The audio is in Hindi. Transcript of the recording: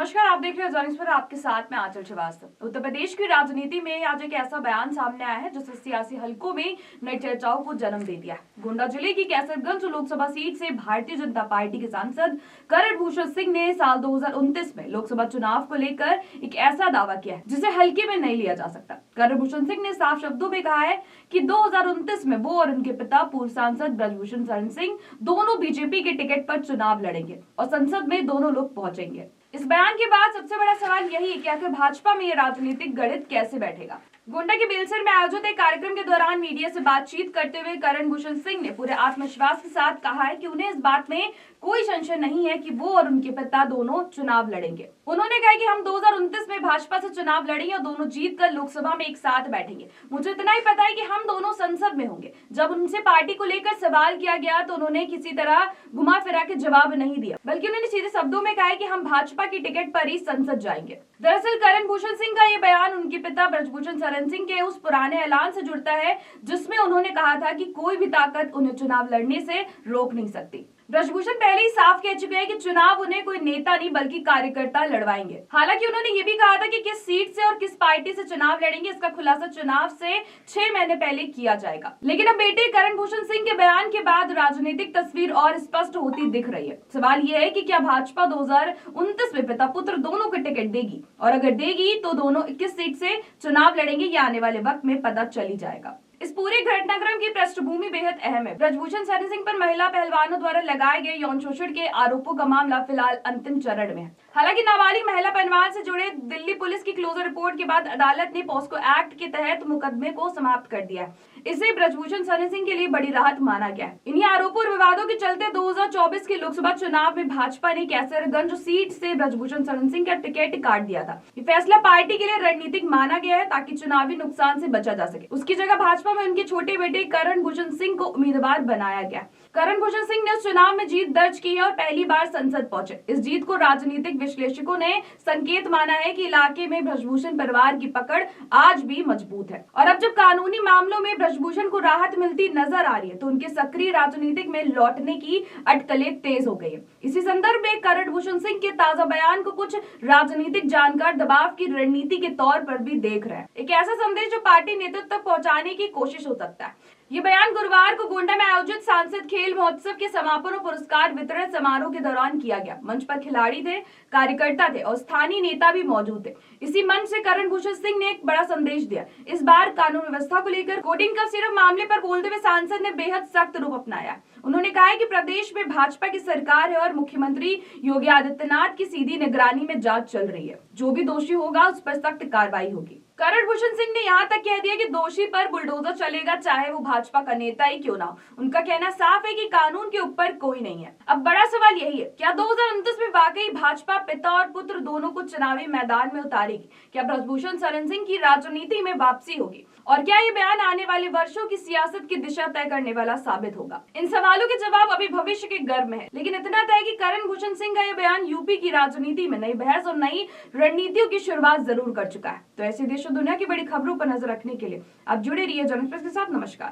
नमस्कार, आप देख रहे हैं जर्नलिस्ट पर, आपके साथ में आंचल श्रीवास्तव। उत्तर प्रदेश की राजनीति में आज एक ऐसा बयान सामने आया है जिसने सियासी हलकों में नई चर्चाओं को जन्म दे दिया है। गोंडा जिले की कैसरगंज लोकसभा सीट से भारतीय जनता पार्टी के सांसद करण भूषण सिंह ने साल 2029 में लोकसभा चुनाव को लेकर एक ऐसा दावा किया है जिसे हल्के में नहीं लिया जा सकता। करण भूषण सिंह ने साफ शब्दों में कहा है कि 2029 में वो और उनके पिता पूर्व सांसद ब्रजभूषण शरण सिंह दोनों बीजेपी के टिकट पर चुनाव लड़ेंगे और संसद में दोनों लोग पहुंचेंगे। इस बयान के बाद सबसे बड़ा सवाल यही है कि आखिर भाजपा में ये राजनीतिक गणित कैसे बैठेगा। गोंडा के बेलसर में आयोजित एक कार्यक्रम के दौरान मीडिया से बातचीत करते हुए करण भूषण सिंह ने पूरे आत्मविश्वास के साथ कहा है कि उन्हें इस बात में कोई संशय नहीं है कि वो और उनके पिता दोनों चुनाव लड़ेंगे। उन्होंने कहा कि हम 2029 में भाजपा से चुनाव लड़ेंगे और दोनों जीत कर लोकसभा में एक साथ बैठेंगे। मुझे इतना ही पता है कि हम दोनों संसद में होंगे। जब उनसे पार्टी को लेकर सवाल किया गया तो उन्होंने किसी तरह घुमा फिरा के जवाब नहीं दिया, बल्कि उन्होंने सीधे शब्दों में कहा है कि हम भाजपा की टिकट पर ही संसद जाएंगे। दरअसल करण भूषण सिंह का ये बयान उनके पिता ब्रजभूषण शरण सिंह के उस पुराने ऐलान से जुड़ता है जिसमें उन्होंने कहा था कि कोई भी ताकत उन्हें चुनाव लड़ने से रोक नहीं सकती। ब्रजभूषण पहले ही साफ कह चुके हैं कि चुनाव उन्हें कोई नेता नहीं बल्कि कार्यकर्ता लड़वाएंगे। हालांकि उन्होंने ये भी कहा था कि किस सीट से और किस पार्टी से चुनाव लड़ेंगे इसका खुलासा चुनाव से 6 महीने पहले किया जाएगा। लेकिन अब बेटे करण भूषण सिंह के बयान के बाद राजनीतिक तस्वीर और स्पष्ट होती दिख रही है। सवाल ये है कि क्या भाजपा 2029 में पिता पुत्र दोनों को टिकट देगी, और अगर देगी तो दोनों किस सीट से चुनाव लड़ेंगे ये आने वाले वक्त में पता चल ही जाएगा। इस पूरे घटनाक्रम की पृष्ठभूमि बेहद अहम है। ब्रजभूषण शरण सिंह पर महिला पहलवानों द्वारा लगाए गए यौन शोषण के आरोपों का मामला फिलहाल अंतिम चरण में है। हालांकि नाबालिग महिला पहलवान से जुड़े दिल्ली पुलिस की क्लोजर रिपोर्ट के बाद अदालत ने पॉस्को एक्ट के तहत मुकदमे को समाप्त कर दिया है। इसे ब्रजभूषण शरण सिंह के लिए बड़ी राहत माना गया है। इन्हीं आरोपों और विवादों के चलते 2024 के लोकसभा चुनाव में भाजपा ने कैसरगंज सीट से ब्रजभूषण शरण सिंह का टिकट काट दिया था। ये फैसला पार्टी के लिए रणनीतिक माना गया है ताकि चुनावी नुकसान से बचा जा सके। उसकी जगह भाजपा में उनके छोटे बेटे करण भूषण सिंह को उम्मीदवार बनाया गया। करण भूषण सिंह ने उस चुनाव में जीत दर्ज की है और पहली बार संसद पहुंचे। इस जीत को राजनीतिक विश्लेषकों ने संकेत माना है कि इलाके में ब्रजभूषण परिवार की पकड़ आज भी मजबूत है, और अब जब कानूनी मामलों में ब्रजभूषण को राहत मिलती नजर आ रही है तो उनके सक्रिय राजनीतिक में लौटने की अटकलें तेज हो गई है। इसी संदर्भ में करण भूषण सिंह के ताजा बयान को कुछ राजनीतिक जानकार दबाव की रणनीति के तौर पर भी देख रहे हैं। एक ऐसा संदेश जो पार्टी नेतृत्व तक पहुंचाने की कोशिश हो सकता है। ये बयान गुरुवार को गोंडा में आयोजित सांसद खेल महोत्सव के समापन और पुरस्कार वितरण समारोह के दौरान किया गया। मंच पर खिलाड़ी थे, कार्यकर्ता थे और स्थानीय नेता भी मौजूद थे। इसी मंच से करण भूषण सिंह ने एक बड़ा संदेश दिया। इस बार कानून व्यवस्था को लेकर कोडिंग कफ सिर्फ मामले पर बोलते हुए सांसद ने बेहद सख्त रूप अपनाया। उन्होंने कहा है कि प्रदेश में भाजपा की सरकार है और मुख्यमंत्री योगी आदित्यनाथ की सीधी निगरानी में जांच चल रही है। जो भी दोषी होगा उस पर सख्त कार्रवाई होगी। करण भूषण सिंह ने यहाँ तक कह दिया कि दोषी पर बुलडोजर चलेगा, चाहे वो भाजपा का नेता ही क्यों ना हो। उनका कहना साफ है कि कानून के ऊपर कोई नहीं है। अब बड़ा सवाल यही है, क्या 2029 में वाकई भाजपा पिता और पुत्र दोनों को चुनावी मैदान में उतारेगी? क्या ब्रजभूषण शरण सिंह की राजनीति में वापसी होगी? और क्या ये बयान आने वाले वर्षों की सियासत की दिशा तय करने वाला साबित होगा? इन सवालों के जवाब अभी भविष्य के गर्भ में है, लेकिन इतना तय कि करण भूषण सिंह का ये बयान यूपी की राजनीति में नई बहस और नई रणनीतियों की शुरुआत जरूर कर चुका है। तो ऐसे देश और दुनिया की बड़ी खबरों पर नजर रखने के लिए आप जुड़े रहिए जनहित प्रेस के साथ। नमस्कार।